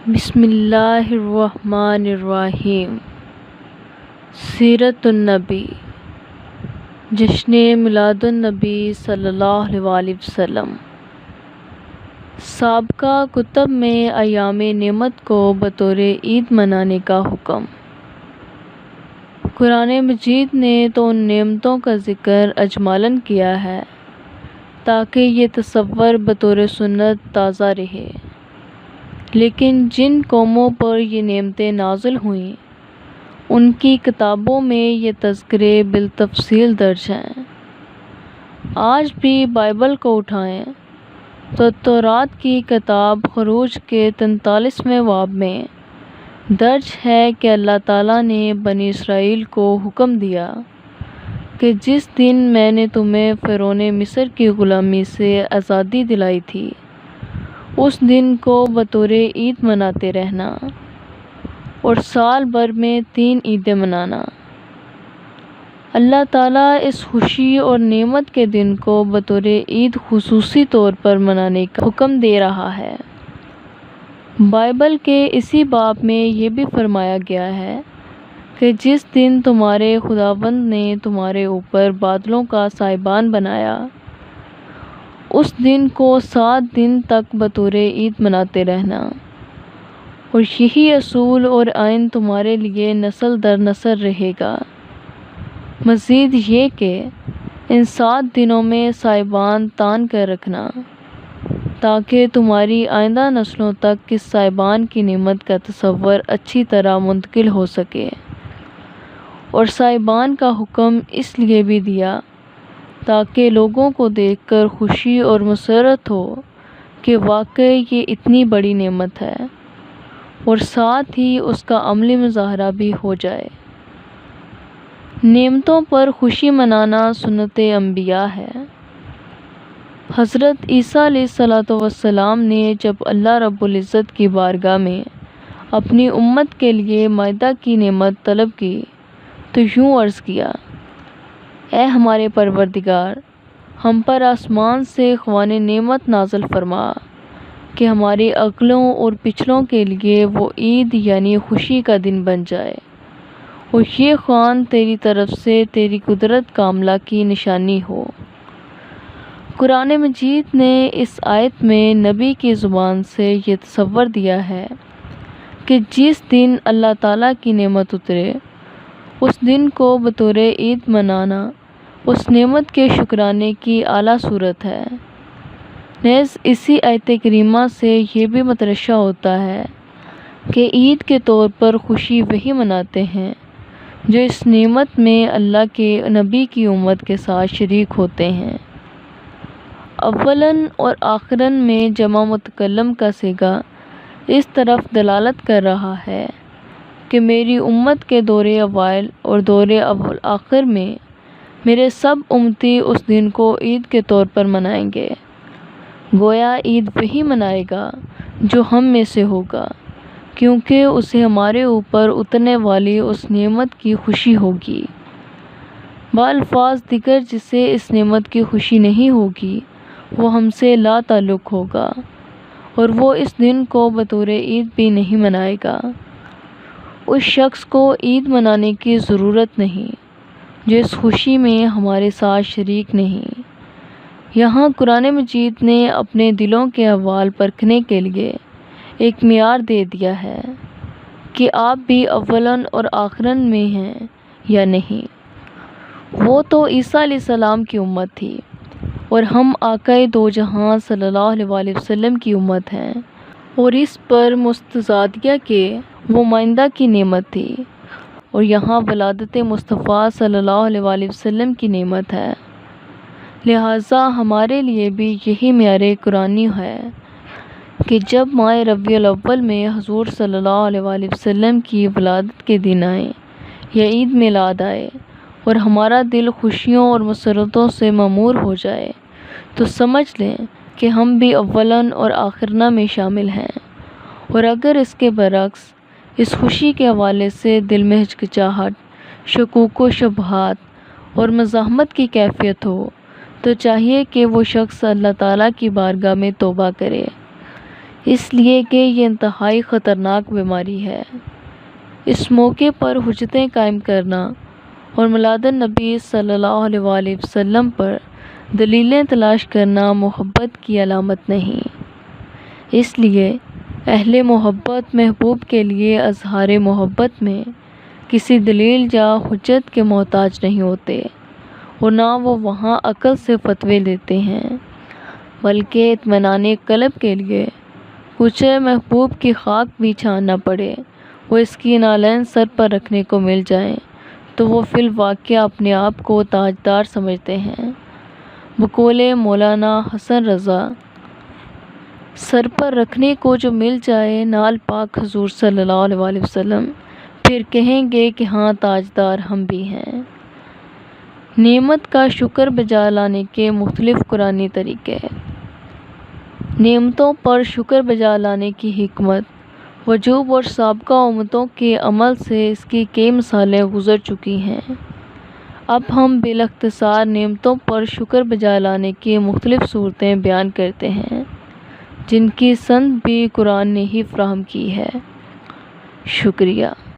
بسم اللہ الرحمن الرحیم۔ سیرت النبی، جشن میلاد النبی صلی اللہ علیہ وآلہ وسلم۔ سابقہ کتب میں ایام نعمت کو بطور عید منانے کا حکم۔ قرآن مجید نے تو ان نعمتوں کا ذکر اجمالاً کیا ہے تاکہ یہ تصور بطور سنت تازہ رہے، لیکن جن قوموں پر یہ نعمتیں نازل ہوئیں ان کی کتابوں میں یہ تذکرے بالتفصیل درج ہیں۔ آج بھی بائبل کو اٹھائیں تو تورات کی کتاب خروج کے 43ویں باب میں درج ہے کہ اللہ تعالیٰ نے بنی اسرائیل کو حکم دیا کہ جس دن میں نے تمہیں فرعون مصر کی غلامی سے آزادی دلائی تھی اس دن کو بطور عید مناتے رہنا اور سال بھر میں 3 عیدیں منانا۔ اللہ تعالیٰ اس خوشی اور نعمت کے دن کو بطور عید خصوصی طور پر منانے کا حکم دے رہا ہے۔ بائبل کے اسی باب میں یہ بھی فرمایا گیا ہے کہ جس دن تمہارے خداوند نے تمہارے اوپر بادلوں کا سائبان بنایا اس دن کو 7 دن تک بطور عید مناتے رہنا، اور یہی اصول اور آئین تمہارے لیے نسل در نسل رہے گا۔ مزید یہ کہ ان 7 دنوں میں سائبان تان کر رکھنا تاکہ تمہاری آئندہ نسلوں تک اس سائبان کی نعمت کا تصور اچھی طرح منتقل ہو سکے۔ اور سائبان کا حکم اس لیے بھی دیا تاکہ لوگوں کو دیکھ کر خوشی اور مسرت ہو کہ واقعی یہ اتنی بڑی نعمت ہے، اور ساتھ ہی اس کا عملی مظاہرہ بھی ہو جائے۔ نعمتوں پر خوشی منانا سنت انبیاء ہے۔ حضرت عیسیٰ علیہ السلام نے جب اللہ رب العزت کی بارگاہ میں اپنی امت کے لیے مائدہ کی نعمت طلب کی تو یوں عرض کیا: اے ہمارے پروردگار، ہم پر آسمان سے خوان نعمت نازل فرما کہ ہماری اگلوں اور پچھلوں کے لیے وہ عید یعنی خوشی کا دن بن جائے، اور یہ خوان تیری طرف سے تیری قدرت کاملہ کی نشانی ہو۔ قرآن مجید نے اس آیت میں نبی کی زبان سے یہ تصور دیا ہے کہ جس دن اللہ تعالیٰ کی نعمت اترے اس دن کو بطور عید منانا اس نعمت کے شکرانے کی اعلیٰ صورت ہے۔ نیز اسی آیت کریمہ سے یہ بھی مترشح ہوتا ہے کہ عید کے طور پر خوشی وہی مناتے ہیں جو اس نعمت میں اللہ کے نبی کی امت کے ساتھ شریک ہوتے ہیں۔ اولاً اور آخراً میں جمع متکلم کا صیغہ اس طرف دلالت کر رہا ہے کہ میری امت کے دور اوائل اور دور آخر میں میرے سب امتی اس دن کو عید کے طور پر منائیں گے۔ گویا عید وہی منائے گا جو ہم میں سے ہوگا، کیونکہ اسے ہمارے اوپر اترنے والی اس نعمت کی خوشی ہوگی۔ بالفاظ دیگر جسے اس نعمت کی خوشی نہیں ہوگی وہ ہم سے لا تعلق ہوگا، اور وہ اس دن کو بطور عید بھی نہیں منائے گا۔ اس شخص کو عید منانے کی ضرورت نہیں جو اس خوشی میں ہمارے ساتھ شریک نہیں۔ یہاں قرآن مجید نے اپنے دلوں کے احوال پرکھنے کے لیے ایک معیار دے دیا ہے کہ آپ بھی اولاً اور آخراً میں ہیں یا نہیں۔ وہ تو عیسیٰ علیہ السلام کی امت تھی، اور ہم آقا دو جہاں صلی اللہ علیہ وآلہ وسلم کی امت ہیں، اور اس پر مستزادیہ کے وہ مائدہ کی نعمت تھی، اور یہاں ولادت مصطفیٰ صلی اللہ علیہ وآلہ وسلم کی نعمت ہے۔ لہٰذا ہمارے لیے بھی یہی معیار قرآنی ہے کہ جب ماہ ربیع الاول میں حضور صلی اللہ علیہ وآلہ وسلم کی ولادت کے دن آئے یا عید میلاد آئے اور ہمارا دل خوشیوں اور مسرتوں سے معمور ہو جائے تو سمجھ لیں کہ ہم بھی اولاً اور آخراً میں شامل ہیں، اور اگر اس کے برعکس اس خوشی کے حوالے سے دل میں ہچکچاہٹ، شکوک و شبہات اور مزاحمت کی کیفیت ہو تو چاہیے کہ وہ شخص اللہ تعالیٰ کی بارگاہ میں توبہ کرے، اس لیے کہ یہ انتہائی خطرناک بیماری ہے۔ اس موقع پر حجتیں قائم کرنا اور میلاد النبی صلی اللہ علیہ وآلہ وسلم پر دلیلیں تلاش کرنا محبت کی علامت نہیں۔ اس لیے اہل محبت محبوب کے لیے اظہار محبت میں کسی دلیل یا حجت کے محتاج نہیں ہوتے، اور نہ وہ وہاں عقل سے فتوے دیتے ہیں، بلکہ اطمینان قلب کے لیے کچھ محبوب کی خاک بھی چھاننا پڑے، وہ اس کی نالین سر پر رکھنے کو مل جائیں تو وہ فی الواقع اپنے آپ کو تاجدار سمجھتے ہیں۔ بقول مولانا حسن رضا، سر پر رکھنے کو جو مل جائے نال پاک حضور صلی اللہ علیہ وآلہ وسلم، پھر کہیں گے کہ ہاں تاجدار ہم بھی ہیں۔ نعمت کا شکر بجا لانے کے مختلف قرآنی طریقے۔ نعمتوں پر شکر بجا لانے کی حکمت، وجوب اور سابقہ امتوں کے عمل سے اس کی کئی مثالیں گزر چکی ہیں۔ اب ہم بالاختصار نعمتوں پر شکر بجا لانے کی مختلف صورتیں بیان کرتے ہیں، جن کی سند بھی قرآن نے ہی فراہم کی ہے۔ شکریہ۔